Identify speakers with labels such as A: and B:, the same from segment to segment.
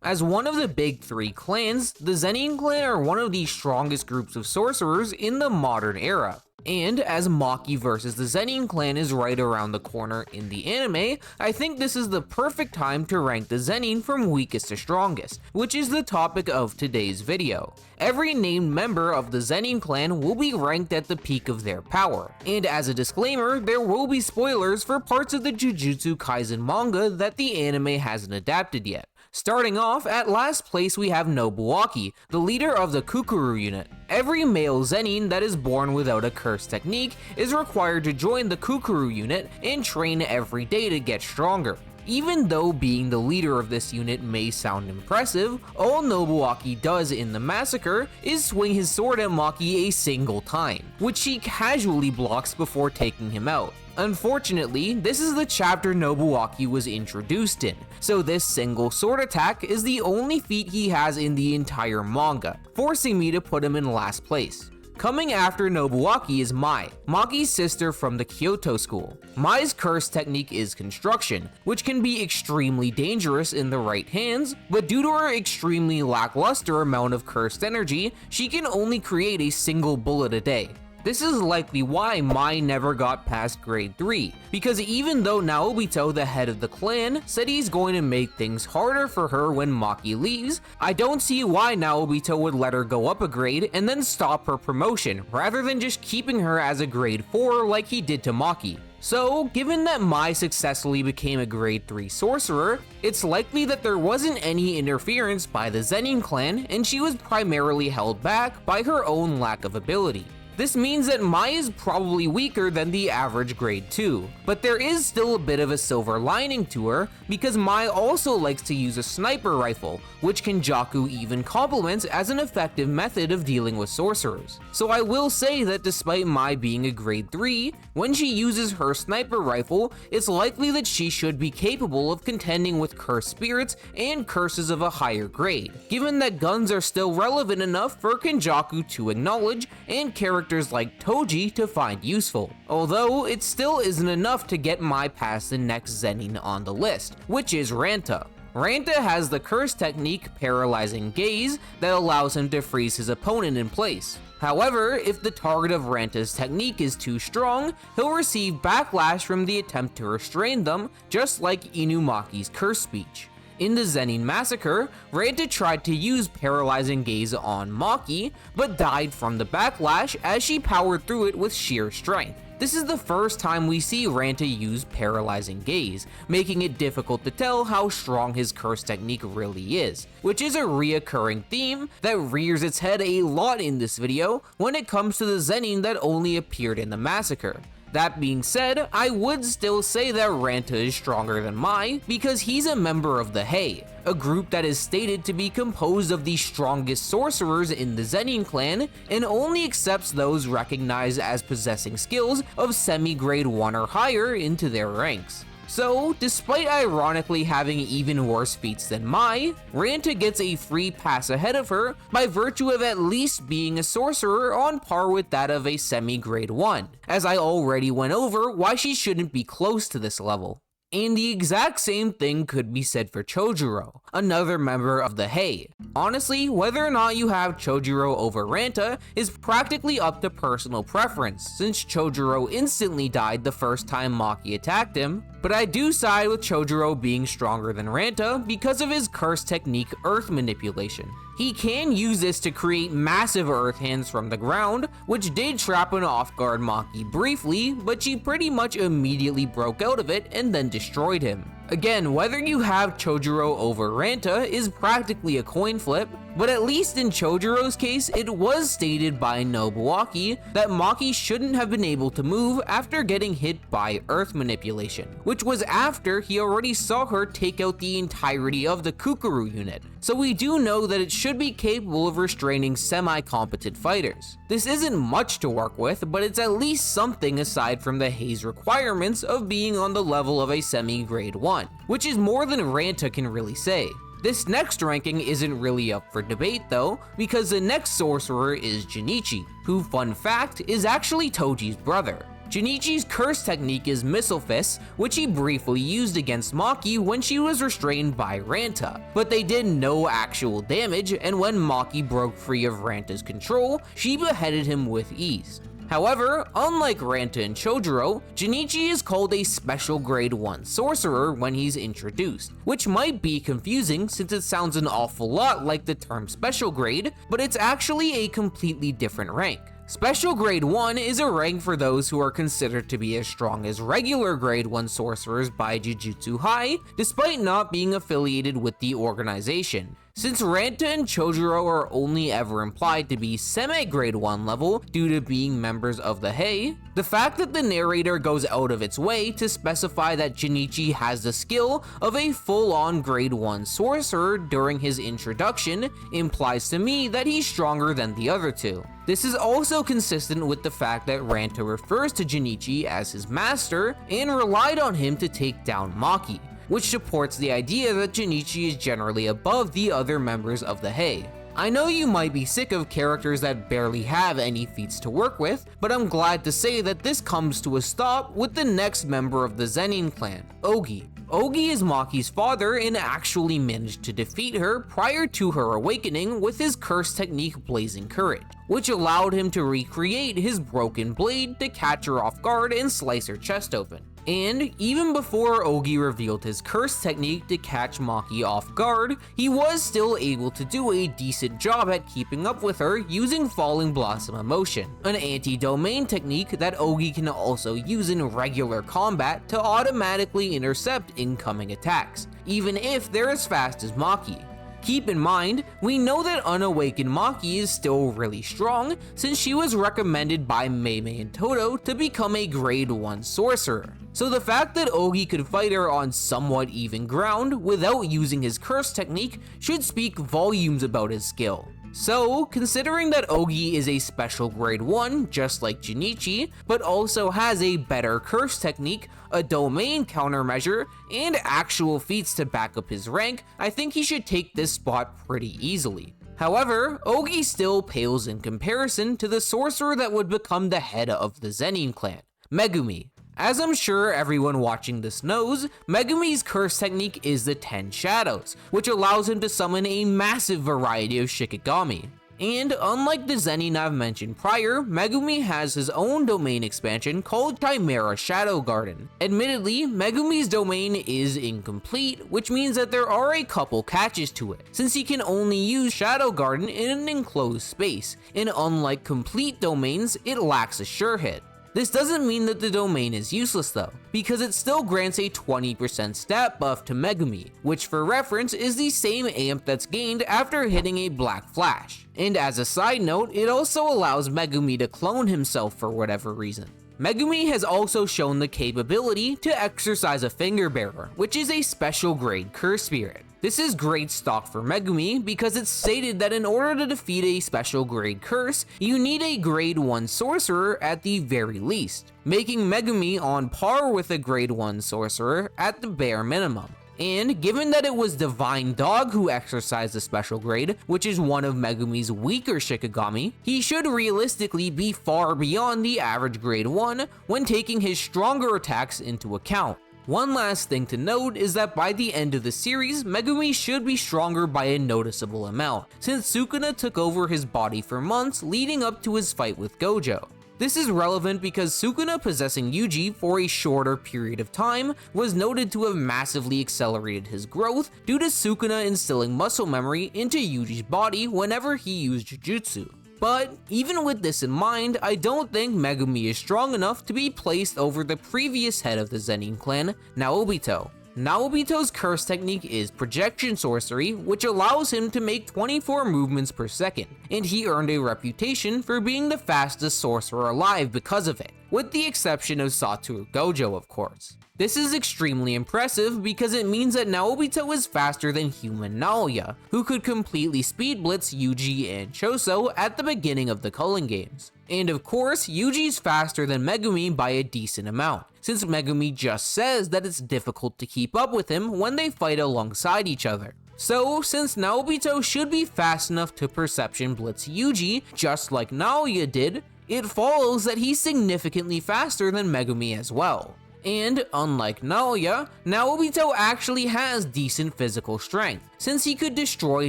A: As one of the big three clans, the Zenin Clan are one of the strongest groups of sorcerers in the modern era. And as Maki vs the Zenin Clan is right around the corner in the anime, I think this is the perfect time to rank the Zenin from weakest to strongest, which is the topic of today's video. Every named member of the Zenin Clan will be ranked at the peak of their power, and as a disclaimer, there will be spoilers for parts of the Jujutsu Kaisen manga that the anime hasn't adapted yet. Starting off, at last place we have Nobuaki, the leader of the Kukuru unit. Every male Zenin that is born without a curse technique is required to join the Kukuru unit and train every day to get stronger. Even though being the leader of this unit may sound impressive, all Nobuaki does in the massacre is swing his sword at Maki a single time, which he casually blocks before taking him out. Unfortunately, this is the chapter Nobuaki was introduced in, so this single sword attack is the only feat he has in the entire manga, forcing me to put him in last place. Coming after Nobuaki is Mai, Maki's sister from the Kyoto school. Mai's curse technique is construction, which can be extremely dangerous in the right hands, but due to her extremely lackluster amount of cursed energy, she can only create a single bullet a day. This is likely why Mai never got past grade 3, because even though Naobito, the head of the clan, said he's going to make things harder for her when Maki leaves, I don't see why Naobito would let her go up a grade and then stop her promotion, rather than just keeping her as a grade 4 like he did to Maki. So, given that Mai successfully became a grade 3 sorcerer, it's likely that there wasn't any interference by the Zenin clan and she was primarily held back by her own lack of ability. This means that Mai is probably weaker than the average grade 2, but there is still a bit of a silver lining to her because Mai also likes to use a sniper rifle, which Kenjaku even compliments as an effective method of dealing with sorcerers. So I will say that despite Mai being a grade 3, when she uses her sniper rifle, it's likely that she should be capable of contending with cursed spirits and curses of a higher grade, given that guns are still relevant enough for Kenjaku to acknowledge and characters like Toji to find useful. Although it still isn't enough to get Mai past the next Zenin on the list, which is Ranta. Ranta has the curse technique Paralyzing Gaze that allows him to freeze his opponent in place. However, if the target of Ranta's technique is too strong, he'll receive backlash from the attempt to restrain them, just like Inumaki's curse speech. In the Zenin massacre, Ranta tried to use Paralyzing Gaze on Maki, but died from the backlash as she powered through it with sheer strength. This is the first time we see Ranta use Paralyzing Gaze, making it difficult to tell how strong his curse technique really is, which is a reoccurring theme that rears its head a lot in this video when it comes to the Zenin that only appeared in the massacre. That being said, I would still say that Ranta is stronger than Mai because he's a member of the Hei, a group that is stated to be composed of the strongest sorcerers in the Zenin clan and only accepts those recognized as possessing skills of semi-grade 1 or higher into their ranks. So, despite ironically having even worse feats than Mai, Ranta gets a free pass ahead of her by virtue of at least being a sorcerer on par with that of a semi-grade 1, as I already went over why she shouldn't be close to this level. And the exact same thing could be said for Chojuro, another member of the Hei. Honestly, whether or not you have Chojuro over Ranta is practically up to personal preference, since Chojuro instantly died the first time Maki attacked him, but I do side with Chojuro being stronger than Ranta because of his curse technique Earth Manipulation. He can use this to create massive earth hands from the ground, which did trap an off-guard Maki briefly, but she pretty much immediately broke out of it and then destroyed him. Again, whether you have Chojuro over Ranta is practically a coin flip, but at least in Chojuro's case, it was stated by Nobuaki that Maki shouldn't have been able to move after getting hit by Earth Manipulation, which was after he already saw her take out the entirety of the Kukuru unit, so we do know that it should be capable of restraining semi-competent fighters. This isn't much to work with, but it's at least something aside from the Hei's requirements of being on the level of a semi-grade 1, which is more than Ranta can really say. This next ranking isn't really up for debate though, because the next sorcerer is Jinichi, who, fun fact, is actually Toji's brother. Jinichi's curse technique is Missile Fist, which he briefly used against Maki when she was restrained by Ranta, but they did no actual damage, and when Maki broke free of Ranta's control, she beheaded him with ease. However, unlike Ranta and Chojuro, Jinichi is called a special grade 1 sorcerer when he's introduced, which might be confusing since it sounds an awful lot like the term special grade, but it's actually a completely different rank. Special grade 1 is a rank for those who are considered to be as strong as regular grade 1 sorcerers by Jujutsu High, despite not being affiliated with the organization. Since Ranta and Chojuro are only ever implied to be semi-grade 1 level due to being members of the Hei, the fact that the narrator goes out of its way to specify that Jinichi has the skill of a full-on grade 1 sorcerer during his introduction implies to me that he's stronger than the other two. This is also consistent with the fact that Ranta refers to Jinichi as his master and relied on him to take down Maki, which supports the idea that Jinichi is generally above the other members of the Hei. I know you might be sick of characters that barely have any feats to work with, but I'm glad to say that this comes to a stop with the next member of the Zenin Clan, Ogi. Ogi is Maki's father and actually managed to defeat her prior to her awakening with his curse technique Blazing Courage, which allowed him to recreate his broken blade to catch her off guard and slice her chest open. And even before Ogi revealed his curse technique to catch Maki off guard, he was still able to do a decent job at keeping up with her using Falling Blossom Emotion, an anti-domain technique that Ogi can also use in regular combat to automatically intercept incoming attacks, even if they're as fast as Maki. Keep in mind, we know that unawakened Maki is still really strong since she was recommended by Meimei and Toto to become a grade 1 sorcerer. So the fact that Ogi could fight her on somewhat even ground without using his curse technique should speak volumes about his skill. So, considering that Ogi is a special grade 1 just like Jinichi, but also has a better curse technique, a domain countermeasure, and actual feats to back up his rank, I think he should take this spot pretty easily. However, Ogi still pales in comparison to the sorcerer that would become the head of the Zenin Clan, Megumi. As I'm sure everyone watching this knows, Megumi's curse technique is the 10 Shadows, which allows him to summon a massive variety of Shikigami. And unlike the Zenin I've mentioned prior, Megumi has his own domain expansion called Chimera Shadow Garden. Admittedly, Megumi's domain is incomplete, which means that there are a couple catches to it, since he can only use Shadow Garden in an enclosed space, and unlike complete domains, it lacks a sure hit. This doesn't mean that the domain is useless though, because it still grants a 20% stat buff to Megumi, which for reference is the same amp that's gained after hitting a black flash. And as a side note, it also allows Megumi to clone himself for whatever reason. Megumi has also shown the capability to exercise a finger bearer, which is a special grade curse spirit. This is great stock for Megumi because it's stated that in order to defeat a special grade curse, you need a grade 1 sorcerer at the very least, making Megumi on par with a grade 1 sorcerer at the bare minimum. And given that it was Divine Dog who exercised the special grade, which is one of Megumi's weaker Shikigami, he should realistically be far beyond the average grade 1 when taking his stronger attacks into account. One last thing to note is that by the end of the series, Megumi should be stronger by a noticeable amount, since Sukuna took over his body for months leading up to his fight with Gojo. This is relevant because Sukuna possessing Yuji for a shorter period of time was noted to have massively accelerated his growth due to Sukuna instilling muscle memory into Yuji's body whenever he used Jujutsu. But even with this in mind, I don't think Megumi is strong enough to be placed over the previous head of the Zenin Clan, Naobito. Naobito's curse technique is projection sorcery, which allows him to make 24 movements per second, and he earned a reputation for being the fastest sorcerer alive because of it, with the exception of Satoru Gojo, of course. This is extremely impressive because it means that Naobito is faster than human Naoya, who could completely speed blitz Yuji and Choso at the beginning of the Culling Games. And of course, Yuji's faster than Megumi by a decent amount, since Megumi just says that it's difficult to keep up with him when they fight alongside each other. So, since Naobito should be fast enough to perception blitz Yuji, just like Naoya did, it follows that he's significantly faster than Megumi as well. And unlike Naoya, Naobito actually has decent physical strength, since he could destroy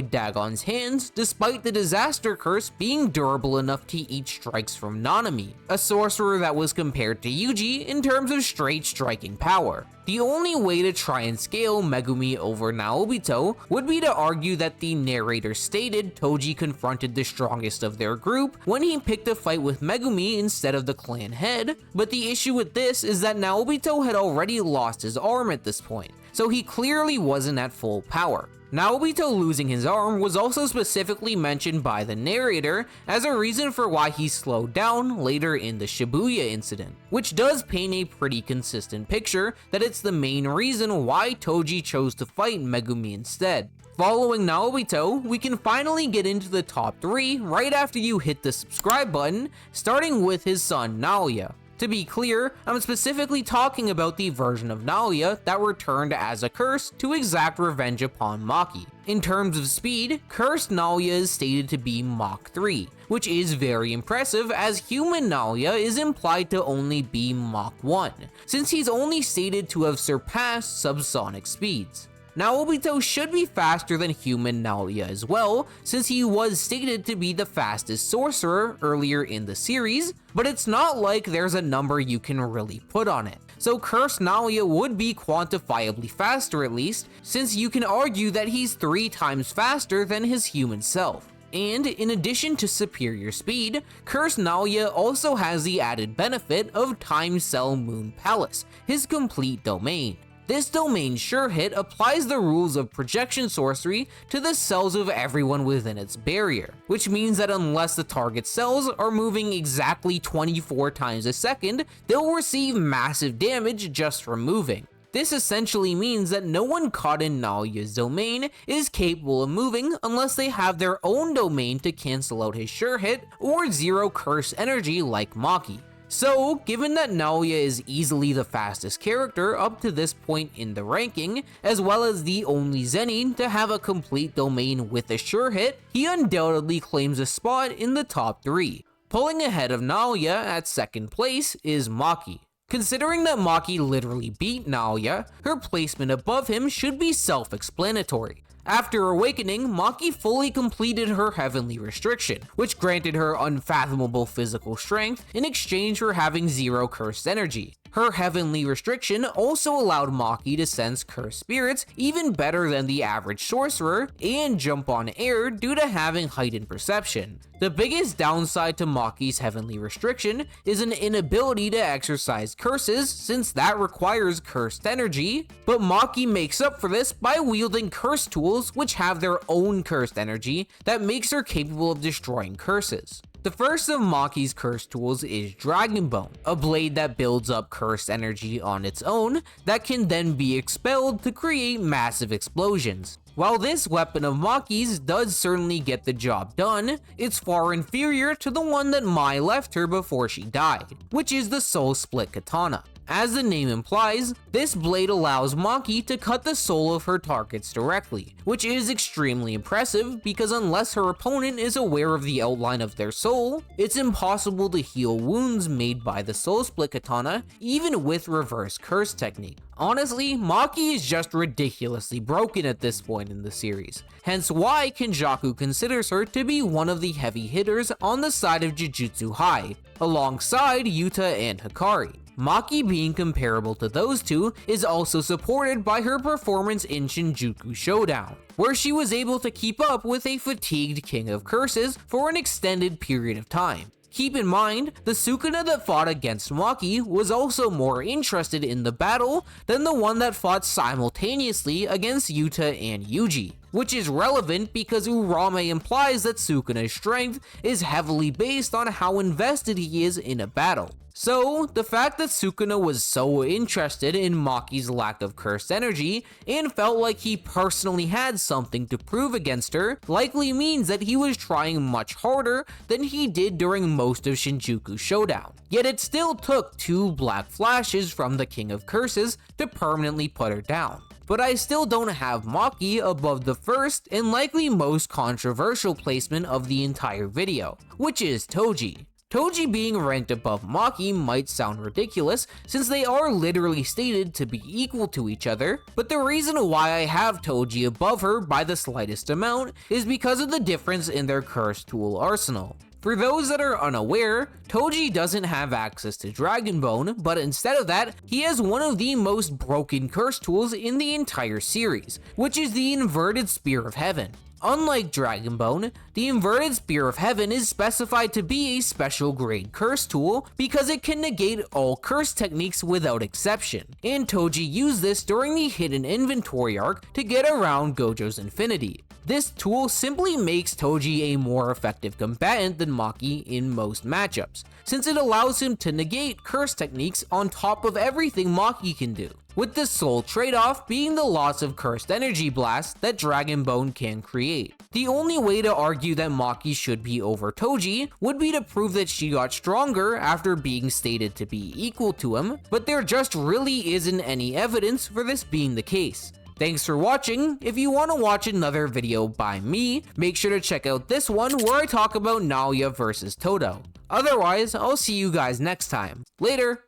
A: Dagon's hands despite the disaster curse being durable enough to eat strikes from Nanami, a sorcerer that was compared to Yuji in terms of straight striking power. The only way to try and scale Megumi over Naobito would be to argue that the narrator stated Toji confronted the strongest of their group when he picked a fight with Megumi instead of the clan head, but the issue with this is that Naobito had already lost his arm at this point, so he clearly wasn't at full power. Naobito losing his arm was also specifically mentioned by the narrator as a reason for why he slowed down later in the Shibuya incident, which does paint a pretty consistent picture that it's the main reason why Toji chose to fight Megumi instead. Following Naobito, we can finally get into the top 3 right after you hit the subscribe button, starting with his son Naoya. To be clear, I'm specifically talking about the version of Naoya that returned as a curse to exact revenge upon Maki. In terms of speed, cursed Naoya is stated to be Mach 3, which is very impressive as human Naoya is implied to only be Mach 1, since he's only stated to have surpassed subsonic speeds. Naobito should be faster than human Naoya as well, since he was stated to be the fastest sorcerer earlier in the series, but it's not like there's a number you can really put on it. So cursed Naoya would be quantifiably faster at least, since you can argue that he's 3 times faster than his human self. And in addition to superior speed, Cursed Naoya also has the added benefit of Time Cell Moon Palace, his complete domain. This domain sure hit applies the rules of projection sorcery to the cells of everyone within its barrier, which means that unless the target cells are moving exactly 24 times a second, they'll receive massive damage just from moving. This essentially means that no one caught in Naoya's domain is capable of moving unless they have their own domain to cancel out his sure hit or zero curse energy like Maki. So, given that Naoya is easily the fastest character up to this point in the ranking, as well as the only Zenin to have a complete domain with a sure hit, he undoubtedly claims a spot in the top 3. Pulling ahead of Naoya at second place is Maki. Considering that Maki literally beat Naoya, her placement above him should be self-explanatory. After awakening, Maki fully completed her heavenly restriction, which granted her unfathomable physical strength in exchange for having zero cursed energy. Her heavenly restriction also allowed Maki to sense cursed spirits even better than the average sorcerer and jump on air due to having heightened perception. The biggest downside to Maki's heavenly restriction is an inability to exercise curses since that requires cursed energy, but Maki makes up for this by wielding curse tools which have their own cursed energy that makes her capable of destroying curses. The first of Maki's cursed tools is Dragon Bone, a blade that builds up cursed energy on its own that can then be expelled to create massive explosions. While this weapon of Maki's does certainly get the job done, it's far inferior to the one that Mai left her before she died, which is the Soul Split Katana. As the name implies, this blade allows Maki to cut the soul of her targets directly, which is extremely impressive because unless her opponent is aware of the outline of their soul, it's impossible to heal wounds made by the Soul Split Katana, even with reverse curse technique. Honestly, Maki is just ridiculously broken at this point in the series, hence why Kenjaku considers her to be one of the heavy hitters on the side of Jujutsu High, alongside Yuta and Hikari. Maki being comparable to those two is also supported by her performance in Shinjuku Showdown, where she was able to keep up with a fatigued King of Curses for an extended period of time. Keep in mind, the Sukuna that fought against Maki was also more interested in the battle than the one that fought simultaneously against Yuta and Yuji, which is relevant because Urame implies that Sukuna's strength is heavily based on how invested he is in a battle. So, the fact that Sukuna was so interested in Maki's lack of cursed energy and felt like he personally had something to prove against her likely means that he was trying much harder than he did during most of Shinjuku Showdown. Yet it still took 2 black flashes from the King of Curses to permanently put her down. But I still don't have Maki above the first and likely most controversial placement of the entire video, which is Toji. Toji being ranked above Maki might sound ridiculous since they are literally stated to be equal to each other, but the reason why I have Toji above her by the slightest amount is because of the difference in their curse tool arsenal. For those that are unaware, Toji doesn't have access to Dragon Bone, but instead of that, he has one of the most broken curse tools in the entire series, which is the Inverted Spear of Heaven. Unlike Dragon Bone, the Inverted Spear of Heaven is specified to be a special grade curse tool because it can negate all curse techniques without exception, and Toji used this during the Hidden Inventory arc to get around Gojo's Infinity. This tool simply makes Toji a more effective combatant than Maki in most matchups, since it allows him to negate curse techniques on top of everything Maki can do, with the sole trade-off being the loss of cursed energy blast that Dragon Bone can create. The only way to argue that Maki should be over Toji would be to prove that she got stronger after being stated to be equal to him, but there just really isn't any evidence for this being the case. Thanks for watching. If you want to watch another video by me, make sure to check out this one where I talk about Naoya versus Todo. Otherwise, I'll see you guys next time. Later!